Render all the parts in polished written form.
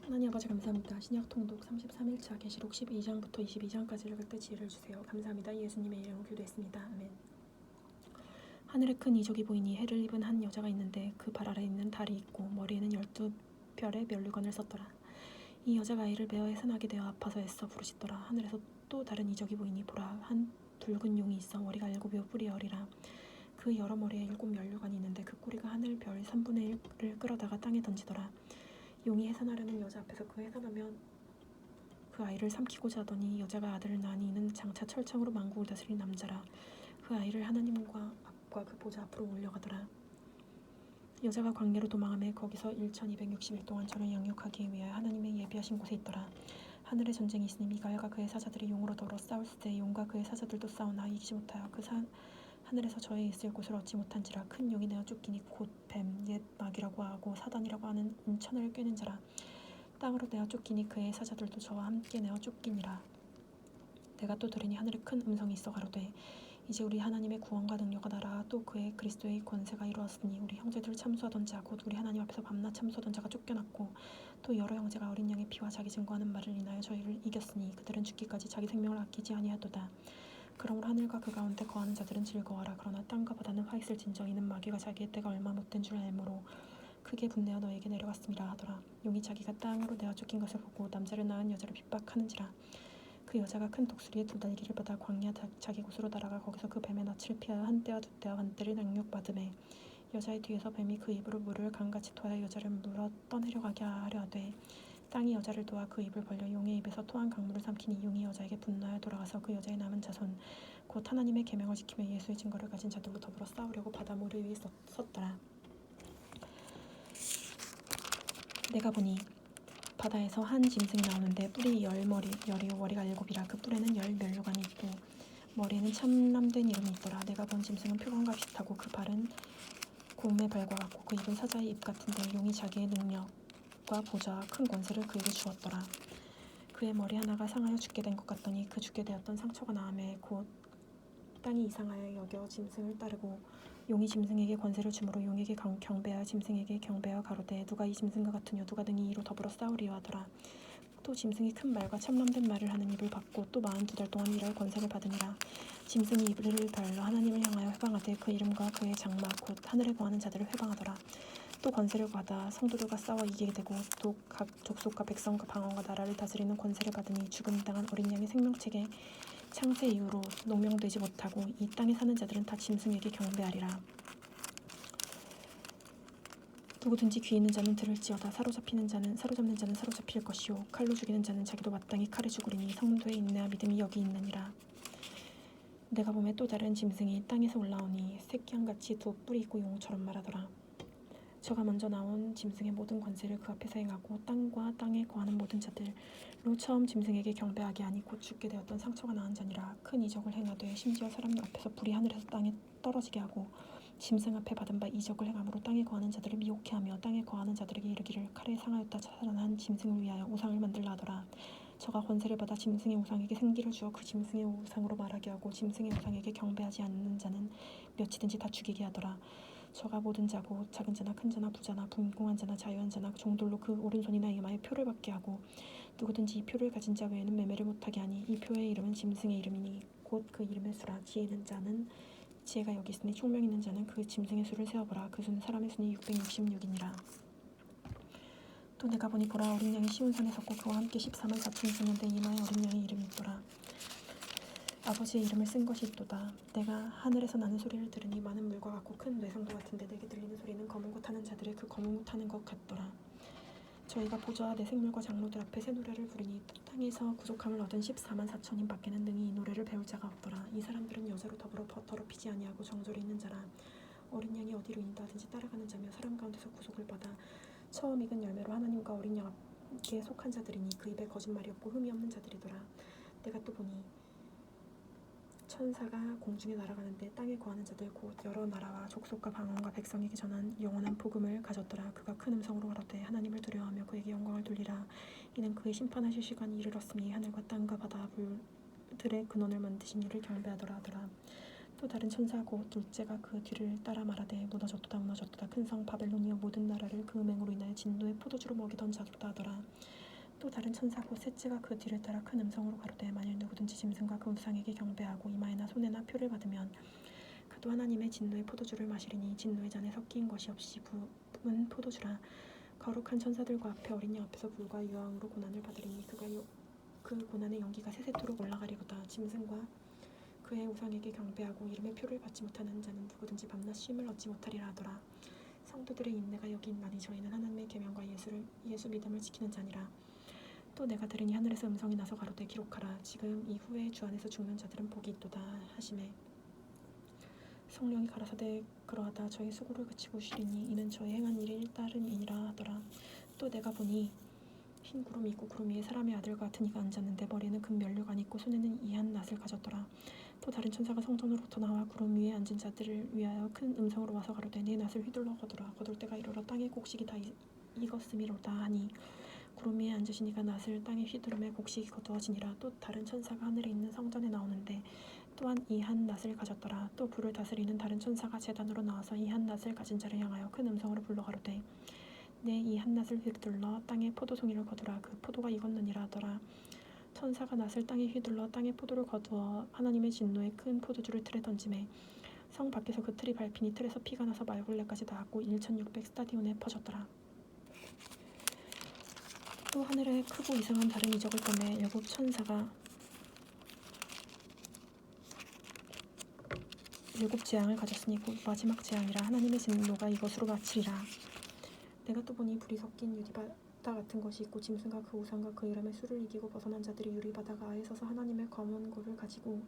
하나님 아버지 감사합니다. 신약 통독 33일차 계시록 12장부터 22장까지 읽을 때 지혜를 주세요. 감사합니다. 예수님의 이름으로 기도했습니다. 아멘. 하늘에 큰 이적이 보이니 해를 입은 한 여자가 있는데 그 발 아래에 있는 달이 있고 머리에는 12별의 면류관을 썼더라. 이 여자가 아이를 베어 해산하게 되어 아파서 애써 부르짖더라. 하늘에서 또 다른 이적이 보이니 보라, 한 붉은 용이 있어 머리가 7이요 뿔이 10이라. 그 여러 머리에 7 면류관이 있는데 그 꼬리가 하늘 별 3분의 1을 끌어다가 땅에 던지더라. 용이 해산하려는 여자 앞에서 그 해산하면 그 아이를 삼키고자 하더니 여자가 아들을 낳으니 이는 장차 철창으로 만국을 다스릴 남자라. 그 아이를 하나님과 앞과 그 보좌 앞으로 올려가더라. 여자가 광야로 도망하며 거기서 1260일 동안 저를 양육하기 위하여 하나님의 예비하신 곳에 있더라. 하늘에 전쟁이 있으니 미가엘과 그의 사자들이 용으로 더불어 싸울 때 용과 그의 사자들도 싸우나 이기지 못하여 하늘에서 저의 있을 곳을 얻지 못한지라. 큰 용이 내어 쫓기니 곧 뱀, 옛 마귀라고 하고 사단이라고 하는 인천을 꿰는 자라. 땅으로 내어 쫓기니 그의 사자들도 저와 함께 내어 쫓기니라. 내가 또 들으니 하늘에 큰 음성이 있어 가로되 이제 우리 하나님의 구원과 능력과 나라와 또 그의 그리스도의 권세가 이루었으니 우리 형제들을 참수하던 자 곧 우리 하나님 앞에서 밤낮 참수하던 자가 쫓겨났고 또 여러 형제가 어린 양의 피와 자기 증거하는 말을 인하여 저희를 이겼으니 그들은 죽기까지 자기 생명을 아끼지 아니하도다. 그러므로 하늘과 그 가운데 거하는 자들은 즐거워하라. 그러나 땅과 바다는 화 있을진저 이는 마귀가 자기의 때가 얼마 못된 줄 알므로 크게 분내어 너에게 내려갔음이라 하더라. 용이 자기가 땅으로 내어 쫓긴 것을 보고 남자를 낳은 여자를 핍박하는지라. 그 여자가 큰 독수리의 두 달기를 받아 광야 자기 곳으로 날아가 거기서 그 뱀의 낯을 피하여 한 때와 두 때와 반 때를 양육받음에 여자의 뒤에서 뱀이 그 입으로 물을 강같이 토하여 여자를 물어 떠내려 가게 하려 하되 땅이 여자를 도와 그 입을 벌려 용의 입에서 토한 강물을 삼키니 용이 여자에게 분노하여 돌아가서 그 여자의 남은 자손 곧 하나님의 계명을 지키며 예수의 증거를 가진 자들로 더불어 싸우려고 바다 모래 위에 섰더라. 내가 보니 바다에서 한 짐승이 나오는데 뿔이 10이요 머리가 7이라. 그 뿔에는 10면류관이 있고 머리에는 참람된 이름이 있더라. 내가 본 짐승은 표범과 비슷하고 그 발은 곰의 발과 같고 그 입은 사자의 입 같은데 용이 자기의 능력과 보좌와 큰 권세를 그에게 주었더라. 그의 머리 하나가 상하여 죽게 된 것 같더니 그 죽게 되었던 상처가 나음에 곧 땅이 이상하여 여겨 짐승을 따르고 용이 짐승에게 권세를 주므로 용에게 경배하여 짐승에게 경배하여 가로되 누가 이 짐승과 같으뇨 누가 능히 이로 더불어 싸우리요 하더라. 또 짐승이 큰 말과 참람된 말을 하는 입을 받고 또 42달 동안 일할 권세를 받으니라. 짐승이 입을 벌려 하나님을 향하여 회방하되 그 이름과 그의 장막 곧 하늘에 거하는 자들을 회방하더라. 또 권세를 받아 성도들과 싸워 이기게 되고 또 각 족속과 백성과 방언과 나라를 다스리는 권세를 받으니 죽음이 당한 어린 양의 생명책에 창세 이후로 농명되지 못하고 이 땅에 사는 자들은 다 짐승에게 경배하리라. 누구든지 귀 있는 자는 들을지어다. 사로잡는 자는 사로잡힐 것이요 칼로 죽이는 자는 자기도 마땅히 칼에 죽으리니 성도의 인내와 믿음이 여기 있느니라. 내가 보매 또 다른 짐승이 땅에서 올라오니 새끼양같이 두 뿔이 있고 용처럼 말하더라. 저가 먼저 나온 짐승의 모든 권세를 그 앞에서 행하고 땅과 땅에 거하는 모든 자들로 처음 짐승에게 경배하게 하니 곧 죽게 되었던 상처가 나은 자니라. 큰 이적을 행하되 심지어 사람 앞에서 불이 하늘에서 땅에 떨어지게 하고 짐승 앞에 받은 바 이적을 행함으로 땅에 거하는 자들을 미혹해 하며 땅에 거하는 자들에게 이르기를 칼에 상하였다 살아난 짐승을 위하여 우상을 만들라 하더라. 저가 권세를 받아 짐승의 우상에게 생기를 주어 그 짐승의 우상으로 말하게 하고 짐승의 우상에게 경배하지 않는 자는 몇이든지 다 죽이게 하더라. 저가 모든 자 곧 작은 자나 큰 자나 부자나 빈궁한 자나 자유한 자나 종들로 그 오른손이나 이마에 표를 받게 하고 누구든지 이 표를 가진 자 외에는 매매를 못하게 하니 이 표의 이름은 짐승의 이름이니 곧 그 이름의 수라. 지혜 있는 자는 지혜가 여기 있으니 총명 있는 자는 그 짐승의 수를 세어보라. 그 수는 사람의 수니 666이니라. 또 내가 보니 보라, 어린 양이 시온산에 섰고 그와 함께 14만 4천이 있었는데 이마에 어린 양의 이름이 있더라. 아버지의 이름을 쓴 것이 있도다. 내가 하늘에서 나는 소리를 들으니 많은 물과 같고 큰 뇌성도 같은데 내게 들리는 소리는 검은 고 타는 자들의 그 검은 고 타는 것 같더라. 저희가 보좌와 내 생물과 장로들 앞에 새 노래를 부르니 땅에서 구속함을 얻은 14만 4천인 밖에는 능히 이 노래를 배울 자가 없더라. 이 사람들은 여자로 더불어 더럽히지 아니하고 정절이 있는 자라. 어린 양이 어디로 인도하든지 따라가는 자며 사람 가운데서 구속을 받아 처음 익은 열매로 하나님과 어린 양에게 속한 자들이니 그 입에 거짓말이 없고 흠이 없는 자들이더라. 내가 또 보니 천사가 공중에 날아가는데 땅에 거하는 자들 곧 여러 나라와 족속과 방언과 백성에게 전한 영원한 복음을 가졌더라. 그가 큰 음성으로 가로되 하나님을 두려워하며 그에게 영광을 돌리라. 이는 그의 심판하실 시간이 이르렀으니 하늘과 땅과 바다 물들의 근원을 만드신 이를 경배하더라 하더라. 또 또 다른 천사 곧 둘째가 그 뒤를 따라 말하되 무너졌도다 무너졌도다 큰 성 바벨론이여 모든 나라를 그 음행으로 인하여 진노의 포도주로 먹이던 자도다 하더라. 또 다른 천사 곧 셋째가 그 뒤를 따라 큰 음성으로 가로되 만일 누구든지 짐승과 그 우상에게 경배하고 이마에나 손에나 표를 받으면 그도 하나님의 진노의 포도주를 마시리니 진노의 잔에 섞인 것이 없이 부은 포도주라. 거룩한 천사들과 앞에 어린양 앞에서 불과 유황으로 고난을 받으리니 그 고난의 연기가 세세토록 올라가리로다. 짐승과 그의 우상에게 경배하고 이름의 표를 받지 못하는 자는 누구든지 밤낮 쉼을 얻지 못하리라 하더라. 성도들의 인내가 여기 있나니 저희는 하나님의 계명과 예수 믿음을 지키는 자니라. 또 내가 들으니 하늘에서 음성이 나서 가로되 기록하라. 지금 이후에 주 안에서 죽는 자들은 복이 있도다 하시매 성령이 가라사대 그러하다 저희 수고를 그치고 쉬리니 이는 저희 행한 일이 따른 이니라 하더라. 또 내가 보니 흰 구름이 있고 구름 위에 사람의 아들 같은 이가 앉았는데 머리에는 금 면류관이 있고 손에는 이한 낫을 가졌더라. 또 다른 천사가 성전으로부터 나와 구름 위에 앉은 자들을 위하여 큰 음성으로 와서 가로되 네 낫을 휘둘러 거두라. 거둘 때가 이르러 땅의 곡식이 다 익었음이로다 하니 구름 위에 앉으신 이가 낫을 땅에 휘두르매 곡식이 거두어지니라. 또 다른 천사가 하늘에 있는 성전에 나오는데 또한 이 한 낫을 가졌더라. 또 불을 다스리는 다른 천사가 제단으로 나와서 이 한 낫을 가진 자를 향하여 큰 음성으로 불러 가로되 내 이 한 낫을 휘둘러 땅에 포도송이를 거두라. 그 포도가 익었느니라 하더라. 천사가 낫을 땅에 휘둘러 땅에 포도를 거두어 하나님의 진노의 큰 포도주를 틀에 던지매 성 밖에서 그 틀이 밟히니 틀에서 피가 나서 말굴레까지 닿았고 1600 스타디온에 퍼졌더라. 또 하늘에 크고 이상한 다른 이적을 보매 일곱 천사가 일곱 재앙을 가졌으니 곧 마지막 재앙이라. 하나님의 진노가 이것으로 마치리라. 내가 또 보니 불이 섞인 유리바다 같은 것이 있고 짐승과 그 우상과 그 이름의 수를 이기고 벗어난 자들이 유리바다가에 서서 하나님의 검은고를 가지고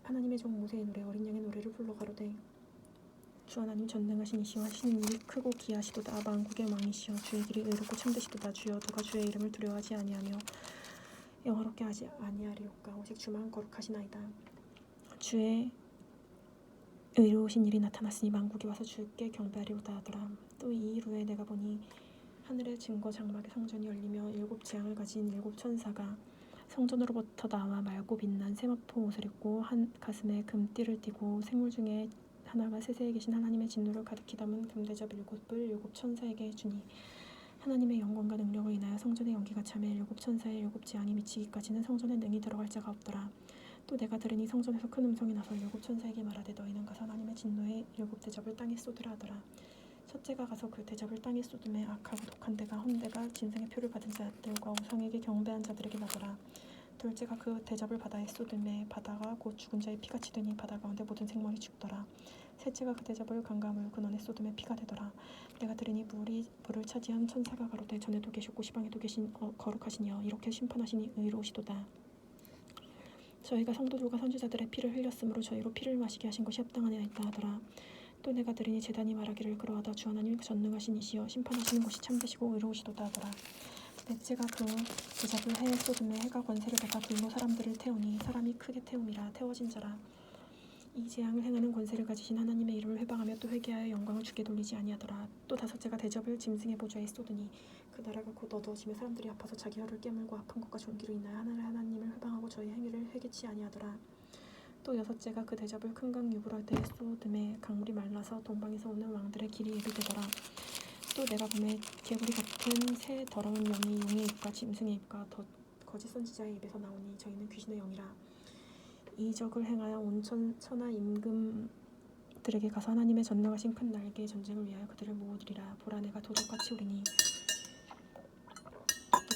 하나님의 종 모세의 노래 어린 양의 노래를 불러 가로되 주 하나님 전능하신 이시와 하시는 일이 크고 기하시도다. 만국의 왕이시여 주의 길이 의롭고 참되시도다. 주여 누가 주의 이름을 두려워하지 아니하며 영화롭게 하지 아니하리오까. 오직 주만 거룩하시나이다. 주의 의로우신 일이 나타났으니 만국이 와서 주께 경배하리로다 하더라. 또 이 일 후에 내가 보니 하늘의 증거 장막의 성전이 열리며 일곱 재앙을 가진 일곱 천사가 성전으로부터 나와 맑고 빛난 세마포 옷을 입고 한 가슴에 금띠를 띠고 생물 중에 하나가 세세에 계신 하나님의 진노를 가득히 담은 금대접 일곱을 일곱 천사에게 주니 하나님의 영광과 능력을 인하여 성전의 연기가 참해 일곱 천사의 일곱 재앙이 미치기까지는 성전에 능히 들어갈 자가 없더라. 또 내가 들으니 성전에서 큰 음성이 나서 일곱 천사에게 말하되 너희는 가서 하나님의 진노의 일곱 대접을 땅에 쏟으라 하더라. 첫째가 가서 그 대접을 땅에 쏟음에 악하고 독한 데가 헌데가 짐승의 표를 받은 자들과 우상에게 경배한 자들에게 나더라. 둘째가 그 대접을 바다에 쏟음에 바다가 곧 죽은 자의 피같이 되니 바다 가운데 모든 생물이 죽더라. 셋째가 그 대접을 강가물 근원에 쏟음에 피가 되더라. 내가 들으니 물을 차지한 천사가 가로되 전에도 계셨고 시방에도 계신 거룩하시니여 이렇게 심판하시니 의로우시도다. 저희가 성도들과 선지자들의 피를 흘렸으므로 저희로 피를 마시게 하신 것이 합당하니이다 하더라. 또 내가 들으니 제단이 말하기를 그러하다 주 하나님 전능하신 이시여 심판하시는 것이 참되시고 의로우시도다 하더라. 넷째가 그 대접을 해에 쏟음에 해가 권세를 받아 불로 사람들을 태우니 사람이 크게 태움이라. 태워진 자라. 이 재앙을 행하는 권세를 가지신 하나님의 이름을 회방하며 또 회개하여 영광을 주께 돌리지 아니하더라. 또 다섯째가 대접을 짐승의 보좌에 쏟으니 그 나라가 곧 어두워지며 사람들이 아파서 자기 혀를 깨물고 아픈 것과 존귀로 인하여 하나님을 회방하고 저희 행위를 회개치 아니하더라. 또 여섯째가 그 대접을 큰 강 유브라데에 쏟음에 강물이 말라서 동방에서 오는 왕들의 길이 예비되더라. 또 내가 보매 개구리 같은 새 더러운 영이 용의 입과 짐승의 입과 거짓 선지자의 입에서 나오니 저희는 귀신의 영이라. 이적을 행하여 온 천하 임금들에게 가서 하나님의 전능하신 큰 날개의 전쟁을 위하여 그들을 모으리라. 보라 내가 도둑같이 오리니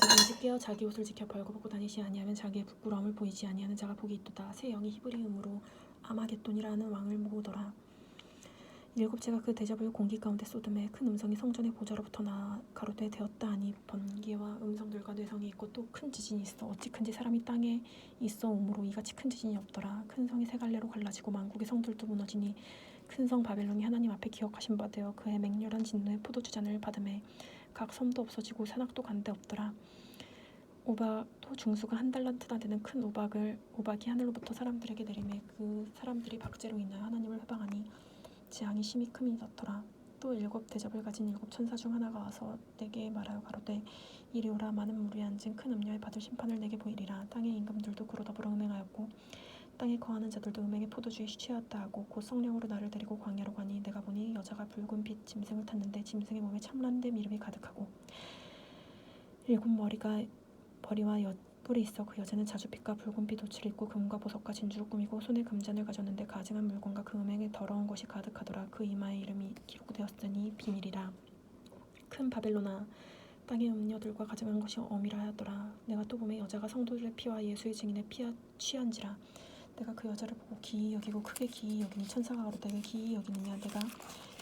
누가 일찍 깨어 자기 옷을 지켜 벌거벗고 다니지 아니하면 자기의 부끄러움을 보이지 아니하는 자가 복이 있도다. 새 영이 히브리음으로 아마겟돈이라 하는 왕을 모으더라. 일곱째가 그 대접을 공기 가운데 쏟음에 큰 음성이 성전의 보좌로부터 나아 가로되 되었다 하니 번개와 음성들과 뇌성이 있고 또 큰 지진이 있어 어찌 큰지 사람이 땅에 있어 오므로 이같이 큰 지진이 없더라. 큰 성이 세 갈래로 갈라지고 만국의 성들도 무너지니 큰 성 바벨론이 하나님 앞에 기억하신 바 되어 그의 맹렬한 진노의 포도주잔을 받음에 각 섬도 없어지고 산악도 간데 없더라. 오박도 중수가 한 달란트나 되는 큰 오박이 하늘로부터 사람들에게 내리매 그 사람들이 박제로 인하여 하나님을 회방하니 재앙이 심히 큼이더라. 또 일곱 대접을 가진 일곱 천사 중 하나가 와서 내게 말하여 가로되 이리 오라. 많은 무리에 앉은 큰 음녀에 받을 심판을 내게 보이리라. 땅의 임금들도 그로 더불어 음행하였고 땅에 거하는 자들도 음행의 포도주에 취하였다 하고 곧 성령으로 나를 데리고 광야로 가니 내가 보니 여자가 붉은 빛 짐승을 탔는데 짐승의 몸에 참란된 이름이 가득하고 7머리와 뿔이 있어 그 여자는 자주빛과 붉은빛 옷을 입고 금과 보석과 진주를 꾸미고 손에 금잔을 가졌는데 가증한 물건과 그 음행에 더러운 것이 가득하더라. 그 이마에 이름이 기록되었으니 비밀이라. 큰 바벨로나 땅의 음녀들과 가증한 것이 엄이라 하더라. 내가 또 보매 여자가 성도들의 피와 예수의 증인의 피와 취한지라. 내가 그 여자를 보고 기이 여기고 크게 기이 여기니 천사가 가로되 왜 기이 여기느냐. 내가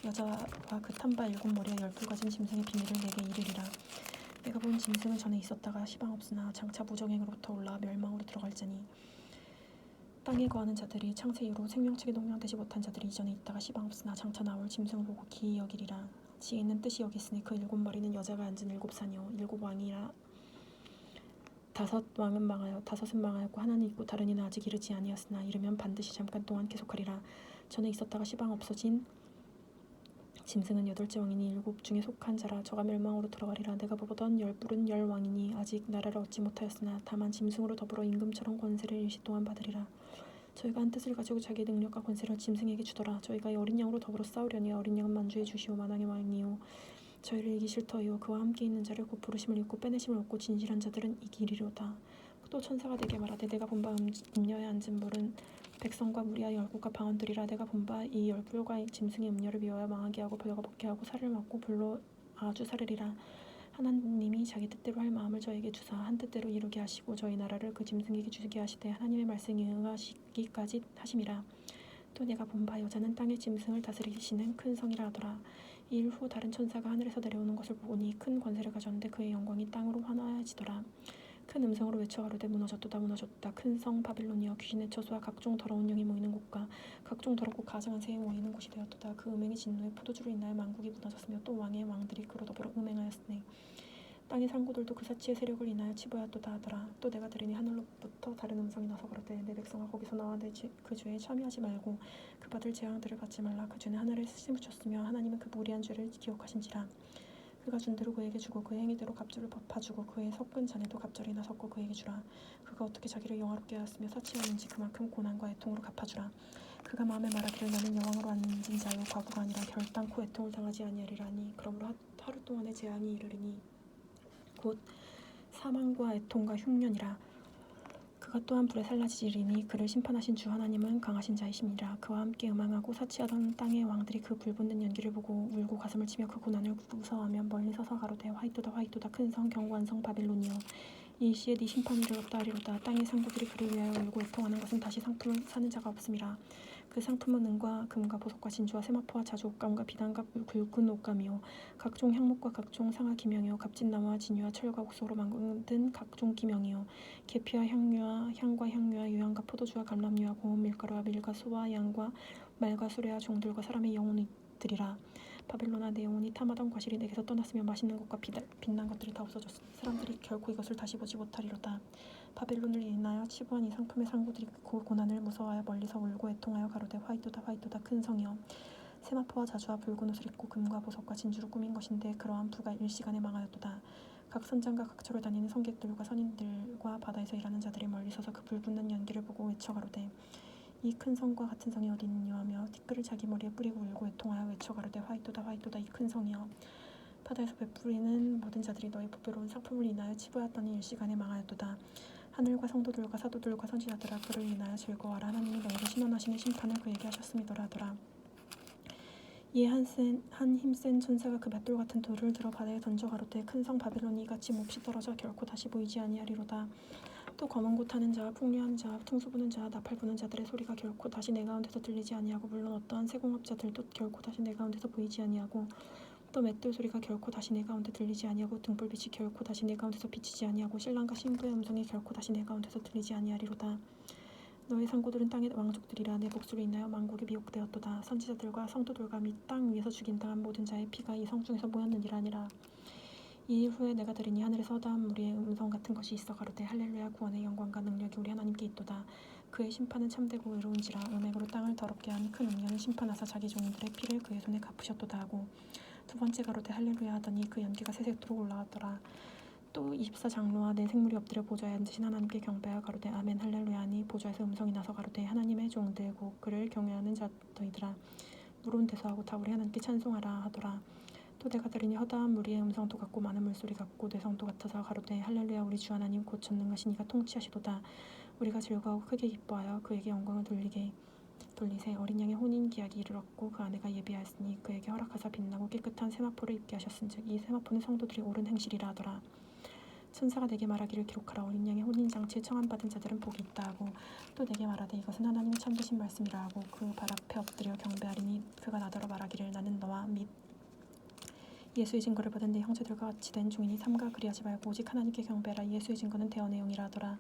여자와 그 탄바 7머리와 10뿔 가진 짐승의 비밀을 내게 이르리라. 내가 본 짐승은 전에 있었다가 시방 없으나 장차 무정행으로부터 올라와 멸망으로 들어갈지니 땅에 거하는 자들이 창세 이후로 생명책에 동명되지 못한 자들이 이전에 있다가 시방 없으나 장차 나올 짐승을 보고 기이 여기리라. 지혜 있는 뜻이 여기 있으니 그 7머리는 여자가 앉은 7산이요 7왕이라. 5왕은 망하여 5은 망하였고 하나는 있고 다른 이는 아직 이르지 아니었으나 이르면 반드시 잠깐 동안 계속하리라. 전에 있었다가 시방 없어진 짐승은 8째 왕이니 7 중에 속한 자라. 저가 멸망으로 들어가리라. 내가 보던 10뿔은 10왕이니 아직 나라를 얻지 못하였으나 다만 짐승으로 더불어 임금처럼 권세를 일시 동안 받으리라. 저희가 한 뜻을 가지고 자기의 능력과 권세를 짐승에게 주더라. 저희가 이 어린 양으로 더불어 싸우려니 어린 양은 만주의 주시오 만왕의 왕이요 저희를 이기실 터이요 그와 함께 있는 자를 곧 부르심을 입고 빼내심을 얻고 진실한 자들은 이기리로다. 또 천사가 내게 말하되 내가 본 바 음녀에 앉은 물은 백성과 무리와 열국과 방언들이라. 내가 본 바 이 10뿔과 짐승의 음녀를 미워하여 망하게 하고 벌거벗게 하고 살을 맞고 불로 아주 살으리라. 하나님이 자기 뜻대로 할 마음을 저에게 주사 한 뜻대로 이루게 하시고 저희 나라를 그 짐승에게 주게 하시되 하나님의 말씀에 응하시기까지 하심이라. 또 내가 본 바 여자는 땅의 짐승을 다스리시는 큰 성이라 하더라. 이 일 후 다른 천사가 하늘에서 내려오는 것을 보니 큰 권세를 가졌는데 그의 영광이 땅으로 환하여지더라. 큰 음성으로 외쳐 가로되 무너졌도다 무너졌도다. 큰 성 바빌론이여 귀신의 처소와 각종 더러운 영이 모이는 곳과 각종 더럽고 가증한 새에 모이는 곳이 되었도다. 그 음행의 진노의 포도주로 인하여 만국이 무너졌으며 또 왕의 왕들이 그로 더불어 음행하였으니 땅의 상고들도 그 사치의 세력을 인하여 치부하였도다 하더라. 또 내가 들으니 하늘로부터 다른 음성이 나서 가로되 내 백성아 거기서 나와 그 죄에 참여하지 말고 그 받을 재앙들을 받지 말라. 그 죄는 하늘에 스시 묻혔으며 하나님은 그 무리한 죄를 기억하신지라. 그가 준 대로 그에게 주고 그의 행위대로 갑절을 갚아주고 그의 섞은 잔에도 갑절이나 섞어 그에게 주라. 그가 어떻게 자기를 영화롭게 하였으며 사치하였는지 그만큼 고난과 애통으로 갚아주라. 그가 마음에 말하기를 나는 여왕으로 앉은 자요 과부가 아니라 결단코 애통을 당하지 아니하리라니. 그러므로 하루 동안의 재앙이 이르리니 곧 사망과 애통과 흉년이라. 그가 또한 불에 살라지리니 그를 심판하신 주 하나님은 강하신 자이심이라. 그와 함께 음행하고 사치하던 땅의 왕들이 그 불붙는 연기를 보고 울고 가슴을 치며 그 고난을 무서워하며 멀리 서서 가로되 화이토다 화이토다 큰 성 견고한 성 바빌론이여 이 시에 네 심판이 이르렀다 하리로다. 땅의 상도들이 그를 위하여 울고 애통하는 것은 다시 상품을 사는 자가 없음이라. 그 상품은 은과 금과 보석과 진주와 세마포와 자주 옷감과 비단과 굵은 옷감이요 각종 향목과 각종 상아 기명이요 값진 나무와 진유와 철과 옥소로 만든 각종 기명이요 계피와 향유와 향과 향유와 유향과 포도주와 감람유와 고운 밀가루와 밀과 소와 양과 말과 수레와 종들과 사람의 영혼이들이라. 바벨론아 내 영혼이 탐하던 과실이 내게서 떠났으며 맛있는 것과 빛난 것들이 다 없어졌으니 사람들이 결코 이것을 다시 보지 못하리로다. 바벨론을 인하여 치부한 이 상품의 상고들이 그 고난을 무서워하여 멀리서 울고 애통하여 가로되 화이토다 화이토다 큰 성이여 세마포와 자주와 붉은 옷을 입고 금과 보석과 진주로 꾸민 것인데 그러한 부가 일시간에 망하였도다. 각 선장과 각처를 다니는 성객들과 선인들과 바다에서 일하는 자들이 멀리 서서 그 불붙는 연기를 보고 외쳐 가로되 이 큰 성과 같은 성이 어디 있느냐 하며 티끌을 자기 머리에 뿌리고 울고 애통하여 외쳐 가로되 화이토다 화이토다 이 큰 성이여 바다에서 베풀이는 모든 자들이 너희 보배로운 상품을 인하여 치부하였더니 일시간에 망하였도다. 하늘과 성도들과 사도들과 선지자들아 그를 인하여 즐거워하라. 하나님이 너희를 신원하시는 심판을 그에게 하셨음이더라 하더라. 이에 한 힘센 천사가 그 맷돌 같은 돌을 들어 바다에 던져 가로되 큰 성 바빌론이 이같이 몹시 떨어져 결코 다시 보이지 아니하리로다. 또 검은 고 타는 자와 풍류하는 자와 퉁수 부는 자와 나팔 부는 자들의 소리가 결코 다시 내 가운데서 들리지 아니하고 물론 어떠한 세공업자들도 결코 다시 내 가운데서 보이지 아니하고 또 맷돌 소리가 결코 다시 내 가운데 들리지 아니하고 등불빛이 결코 다시 내 가운데서 비치지 아니하고 신랑과 신부의 음성이 결코 다시 내 가운데서 들리지 아니하리로다. 너의 상고들은 땅의 왕족들이라. 내 복수로 인하여 만국이 미혹되었도다. 선지자들과 성도들과 및 땅 위에서 죽인 당한 모든 자의 피가 이 성 중에서 모였느니라 아니라. 이 일 후에 내가 들으니 하늘에서 허다한 무리의 음성 같은 것이 있어 가로되 할렐루야 구원의 영광과 능력이 우리 하나님께 있도다. 그의 심판은 참되고 의로운지라. 음행으로 땅을 더럽게 한 큰 음녀는 심판하사 자기 종들의 피를 그의 손에 갚으셨도다 하고 두 번째 가로되 할렐루야 하더니 그 연기가 새색도록 올라왔더라. 또 24장로와 내 생물이 엎드려 보좌에 앉으신 하나님께 경배하여 가로되 아멘 할렐루야 하니 보좌에서 음성이 나서 가로되 하나님의 종들 곧 그를 경외하는 자들이더라. 물은 대소하고 다 우리 하나님께 찬송하라 하더라. 또 내가 들으니 허다한 무리의 음성도 같고 많은 물소리 같고 뇌성도 같아서 가로되 할렐루야 우리 주 하나님 곧 전능하신 이가 통치하시도다. 우리가 즐거워하고 크게 기뻐하여 그에게 영광을 돌리세. 어린 양의 혼인 기약이 이르렀고 그 아내가 예비하였으니 그에게 허락하사 빛나고 깨끗한 세마포를 입게 하셨은즉 이 세마포는 성도들이 옳은 행실이라 하더라. 천사가 내게 말하기를 기록하라. 어린 양의 혼인 장치에 청함받은 자들은 복이 있다 하고 또 내게 말하되 이것은 하나님의 참되신 말씀이라 하고 그 발 앞에 엎드려 경배하리니 그가 나더러 말하기를 나는 너와 및 예수의 증거를 받은 내 형제들과 같이 된 중이니 삼가 그리하지 말고 오직 하나님께 경배하라. 예수의 증거는 대언의 영이라 하더라.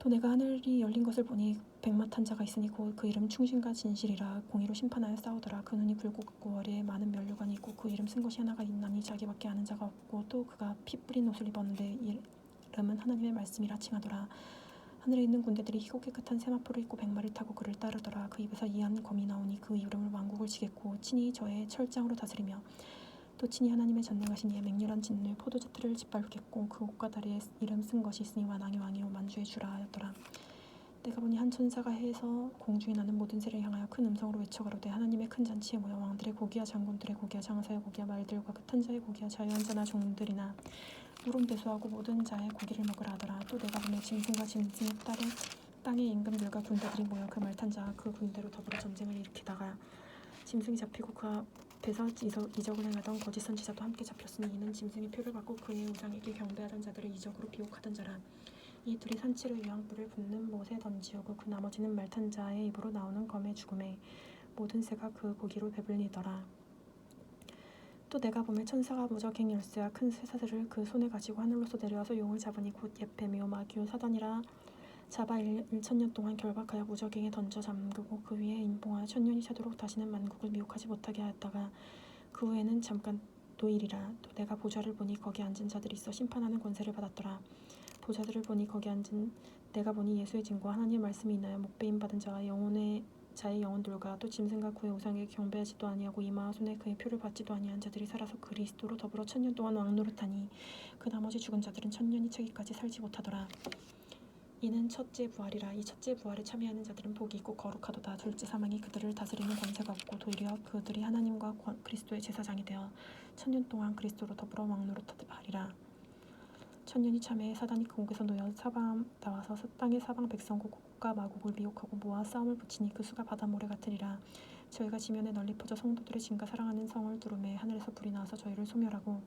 또 내가 하늘이 열린 것을 보니 백마 탄 자가 있으니 곧 그 이름 충신과 진실이라. 공의로 심판하여 싸우더라. 그 눈이 붉고 같고 머리에 많은 면류관이 있고 그 이름 쓴 것이 하나가 있나니 자기밖에 아는 자가 없고 또 그가 피 뿌린 옷을 입었는데 이름은 하나님의 말씀이라 칭하더라. 하늘에 있는 군대들이 희고 깨끗한 세마포를 입고 백마를 타고 그를 따르더라. 그 입에서 이한 검이 나오니 그 이름을 왕국을 지겠고 친히 저의 철장으로 다스리며 또 친히 하나님의 전능하신 이의 맹렬한 진노의 포도주 틀을 짓밟겠고 그 옷과 다리에 이름 쓴 것이 있으니 완왕의 왕이요 만주의 주라 하였더라. 내가 보니 한 천사가 해에서 공중에 나는 모든 새를 향하여 큰 음성으로 외쳐 가로되 하나님의 큰 잔치에 모여 왕들의 고기와 장군들의 고기와 장사의 고기와 말들과 끝한 자의 고기와 자유한 자나 종들이나 물은 대소하고 모든 자의 고기를 먹으라 하더라. 또 내가 보니 짐승과 짐승의 딸의 땅의 임금들과 군대들이 모여 그 말탄 자와 그 군대로 더불어 전쟁을 일으키다가 짐승이 잡히고 그 앞에서 이적을 행하던 거짓 선지자도 함께 잡혔으니 이는 짐승의 표를 받고 그의 우상에게 경배하던 자들을 이적으로 비옥하던 자라. 이 둘이 산채를 위한 뿔을 붓는 못에 던지우고 그 나머지는 말탄 자의 입으로 나오는 검의 죽음에 모든 새가 그 고기로 배불리더라. 또 내가 보매 천사가 무적행 열쇠와 큰 쇠사슬을 그 손에 가지고 하늘로서 내려와서 용을 잡으니 곧 예페미오 마귀오 사단이라 잡아 1,000년 동안 결박하여 무적행에 던져 잠그고 그 위에 임봉하여 1,000년이 차도록 다시는 만국을 미혹하지 못하게 하였다가 그 후에는 잠깐 노일이라. 또 내가 보좌를 보니 거기 앉은 자들이 있어 심판하는 권세를 받았더라. 보좌들을 보니 거기 앉은 내가 보니 예수의 증거와 하나님의 말씀이 인하여 목배임 받은 자의 영혼들과 또 짐승과 그의 우상에게 경배하지도 아니하고 이마와 손에 그의 표를 받지도 아니한 자들이 살아서 그리스도로 더불어 1,000년 동안 왕노릇하니 그 나머지 죽은 자들은 1,000년이 차기까지 살지 못하더라. 이는 첫째 부활이라. 이 첫째 부활에 참여하는 자들은 복이 있고 거룩하도다. 둘째 사망이 그들을 다스리는 권세가 없고 도리어 그들이 하나님과 그리스도의 제사장이 되어 1,000년 동안 그리스도로 더불어 왕노릇하리라. 1,000년이 참에 사단이 그곳에서 놓여 나와서 땅의 사방 백성과 곡과 마곡을 미혹하고 모아 싸움을 붙이니 그 수가 바다 모래 같으리라. 저희가 지면에 널리 퍼져 성도들의 진가 사랑하는 성을 두루매 하늘에서 불이 나와서 저희를 소멸하고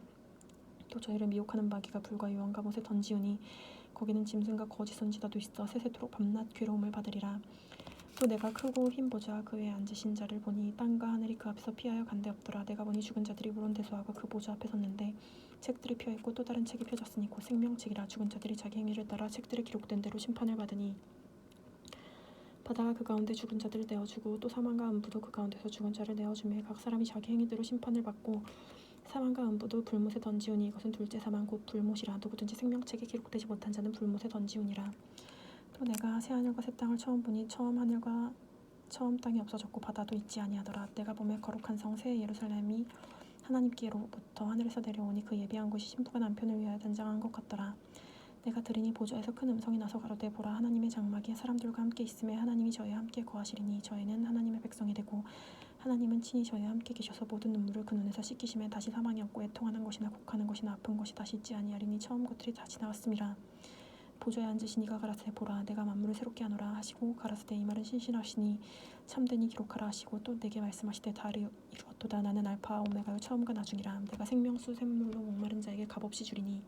또 저희를 미혹하는 마귀가 불과 유황과 못에 던지우니 거기는 짐승과 거짓 선지자도 있어 세세토록 밤낮 괴로움을 받으리라. 또 내가 크고 흰 보좌와 그 위에 앉으신 자를 보니 땅과 하늘이 그 앞에서 피하여 간데 없더라. 내가 보니 죽은 자들이 물론 대소하고 그 보좌 앞에 섰는데 책들이 펴있고 또 다른 책이 펴졌으니 곧 생명책이라. 죽은 자들이 자기 행위를 따라 책들에 기록된 대로 심판을 받으니 바다가 그 가운데 죽은 자들을 내어주고 또 사망과 음부도 그 가운데서 죽은 자를 내어주매 각 사람이 자기 행위대로 심판을 받고 사망과 음부도 불못에 던지우니 이것은 둘째 사망 곧 불못이라. 누구든지 생명책에 기록되지 못한 자는 불못에 던지우니라. 또 내가 새 하늘과 새 땅을 처음 보니 처음 하늘과 처음 땅이 없어졌고 바다도 있지 아니하더라. 내가 보매 거룩한 성 새 예루살렘이 하나님께로부터 하늘에서 내려오니 그 예비한 곳이 신부가 남편을 위하여 단장한 것 같더라. 내가 들으니 보좌에서 큰 음성이 나서 가로되 보라 하나님의 장막이 사람들과 함께 있음에 하나님이 저희와 함께 거하시리니 저희는 하나님의 백성이 되고 하나님은 친히 저희와 함께 계셔서 모든 눈물을 그 눈에서 씻기심에 다시 사망이 없고 애통하는 것이나 곡하는 것이나 아픈 것이 다시 있지 아니하리니 처음 것들이 다 지나갔음이라. 보좌에 앉으신 이가 가라사대 보라 내가 만물을 새롭게 하노라 하시고 가라사대 이 말은 신실하시니 참되니 기록하라 하시고 또 내게 말씀하시되 다 이루었도다. 나는 알파와 오메가요 처음과 나중이라. 내가 생명수 샘물로 목마른 자에게 값없이 주리니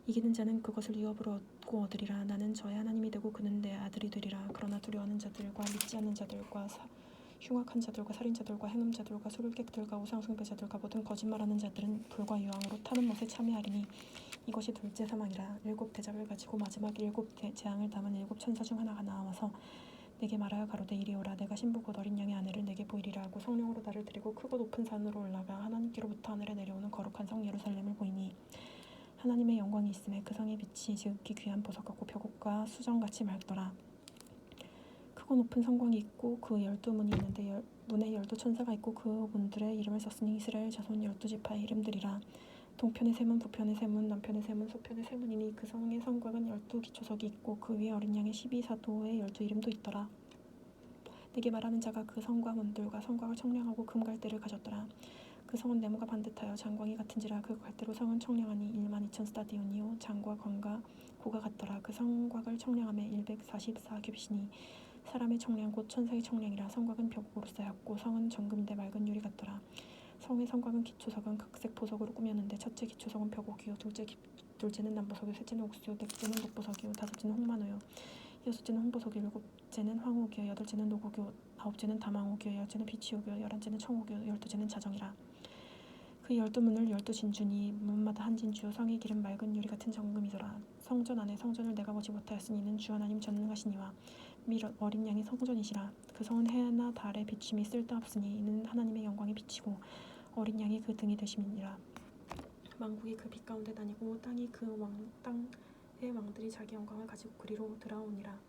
이기는 자는 그것을 유업으로 얻고 얻으리라. 나는 저의 하나님이 되고 그는 내 아들이 되리라. 그러나 두려워하는 자들과 믿지 않는 자들과 흉악한 자들과 살인자들과 행음자들과 술객들과 우상숭배자들과 모든 거짓말하는 자들은 불과 유황으로 타는 못에 참여하리니 이것이 둘째 사망이라. 7 대접을 가지고 마지막 7 재앙을 담은 7 천사 중 하나가 나와서 내게 말하여 가로되 이리 오라. 내가 신부 곧 어린 양의 아내를 내게 보이리라 하고 성령으로 나를 데리고 크고 높은 산으로 올라가 하나님께로부터 하늘에 내려오는 거룩한 성 예루살렘을 보이니 하나님의 영광이 있음에 그 성의 빛이 지극히 귀한 보석 같고 벽옥과 수정같이 맑더라. 크고 높은 성곽이 있고 그 12문이 있는데 문에 12 천사가 있고 그 문들의 이름을 썼으니 이스라엘 자손 12지파의 이름들이라. 동편의 세문, 북편의 세문, 남편의 세문, 서편의 세문이니 그 성의 성곽은 12기초석이 있고 그 위에 어린 양의 12사도의 12이름도 있더라. 내게 말하는 자가 그 성과 문들과 성곽을 청량하고 금갈대를 가졌더라. 그 성은 네모가 반듯하여 장광이 같은지라 그 갈대로 성은 청량하니 12,000스타디온이요 장과 광과 고가 같더라. 그 성곽을 청량함에 144규빗이니 사람의 청량 곧 천사의 청량이라. 성곽은 벽옥으로 쌓였고 성은 정금인데 맑은 유리 같더라. 성의 성곽은 기초석은 각색 보석으로 꾸몄는데 첫째 기초석은 벽옥이요 둘째는 남보석이요 셋째는 옥수요 넷째는 녹보석이요 다섯째는 홍만호요 여섯째는 홍보석이요 일곱째는 황옥이요 여덟째는 노곡이요 아홉째는 담황옥이요 열째는 비치옥이요 열한째는 청옥이요 열두째는 자정이라. 그 12문을 12진주니 문마다 한 진주요 성의 길은 맑은 유리 같은 정금이더라. 성전 안에 성전을 내가 보지 못하였으니 이는 주 하나님 전능하시니와 및 어린 양이 성전이시라. 그 성은 해나 달의 비침이 쓸데없으니 이는 하나님의 영광이 비치고 어린 양이 그 등이 되심이니라. 만국이 그 빛 가운데 다니고 땅의 왕들이 자기 영광을 가지고 그리로 들어오니라.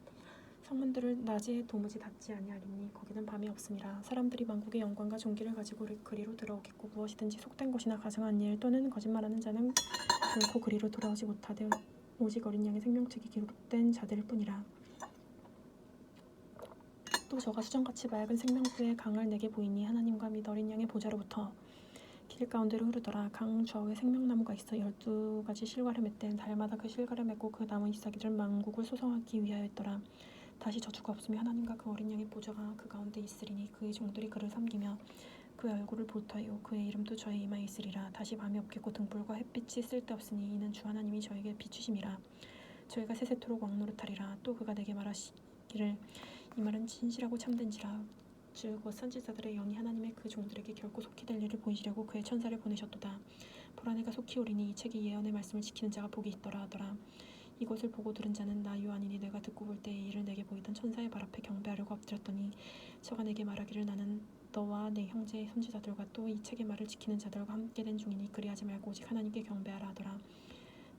성문들을 낮에 도무지 닫지 아니하리니 거기는 밤이 없음이라. 사람들이 만국의 영광과 존귀를 가지고 그리로 들어오겠고 무엇이든지 속된 것이나 가증한 일 또는 거짓말하는 자는 결코 그리로 돌아오지 못하되 오직 어린 양의 생명책이 기록된 자들일 뿐이라. 또 저가 수정같이 맑은 생명수의 강을 내게 보이니 하나님과 및 어린 양의 보좌로부터 길 가운데로 흐르더라. 강 좌우에 생명나무가 있어 12가지 실과를 맺되 달마다 그 실과를 맺고 그 나무 잎사귀들은 만국을 소성하기 위하였더라. 다시 저주가 없으며 하나님과 그 어린 양의 보좌가 그 가운데 있으리니 그의 종들이 그를 섬기며 그의 얼굴을 볼터이요 그의 이름도 저의 이마에 있으리라. 다시 밤이 없겠고 등불과 햇빛이 쓸데없으니 이는 주 하나님이 저에게 비추심이라. 저희가 세세토록 왕노릇하리라. 또 그가 내게 말하시기를 이 말은 진실하고 참된지라. 즉 선지자들의 영이 하나님의 그 종들에게 결코 속히 될 일을 보이시려고 그의 천사를 보내셨도다. 보라 내가 속히 오리니 이 책이 예언의 말씀을 지키는 자가 복이 있더라 하더라. 이것을 보고 들은 자는 나 요한이니 내가 듣고 볼 때에 이를 내게 보이던 천사의 발 앞에 경배하려고 엎드렸더니 저가 내게 말하기를 나는 너와 내 형제 선지자들과 또 이 책의 말을 지키는 자들과 함께 된 중이니 그리하지 말고 오직 하나님께 경배하라 하더라.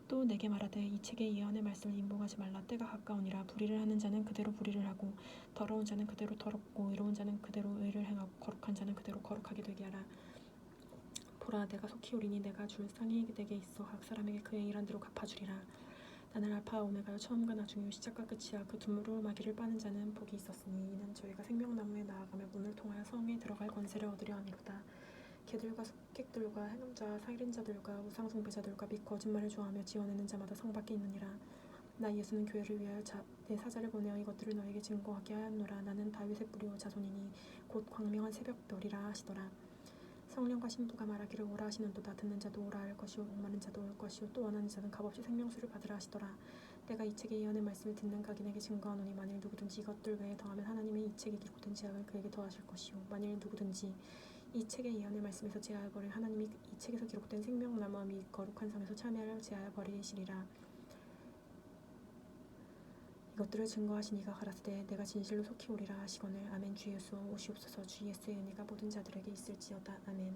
또 내게 말하되 이 책의 예언의 말씀을 임봉하지 말라. 때가 가까우니라. 불의를 하는 자는 그대로 불의를 하고 더러운 자는 그대로 더럽고 의로운 자는 그대로 의를 행하고 거룩한 자는 그대로 거룩하게 되게 하라. 보라 내가 속히 오리니 내가 줄 상이 내게 있어 각 사람에게 그의 일한 대로 갚아주리라. 나는 알파와 오메가요 처음과 나중이요 시작과 끝이야. 그 두루마기를 빠는 자는 복이 있었으니 이는 저희가 생명나무에 나아가며 문을 통하여 성에 들어갈 권세를 얻으려 함이로다. 개들과 숙객들과 해nom자와 살인자들과 우상숭배자들과 및 거짓말을 좋아하며 지어내는 자마다 성 밖에 있느니라. 나 예수는 교회를 위하여 내 사자를 보내어 이것들을 너에게 증거하게 하였노라. 나는 다윗의 뿌리요 자손이니 곧 광명한 새벽별이라 하시더라. 성령과 신부가 말하기를 오라 하시는도다. 듣는 자도 오라 할 것이요 목마른 자도 올 것이요 또 원하는 자는 값없이 생명수를 받으라 하시더라. 내가 이 책의 예언의 말씀을 듣는 각인에게 증거하노니 만일 누구든지 이것들 외에 더하면 하나님의 이 책에 기록된 제약을 그에게 더하실 것이요 만일 누구든지 이 책의 예언의 말씀에서 제하여 버릴 하나님이 이 책에서 기록된 생명나무와 및 거룩한 성에서 참여하여 제하여 버리시리라. 이것들을 증거하시니가 가라사대 내가 진실로 속히 오리라 하시거늘 아멘. 주 예수 오시옵소서. 주 예수의 은혜가 모든 자들에게 있을지어다. 아멘.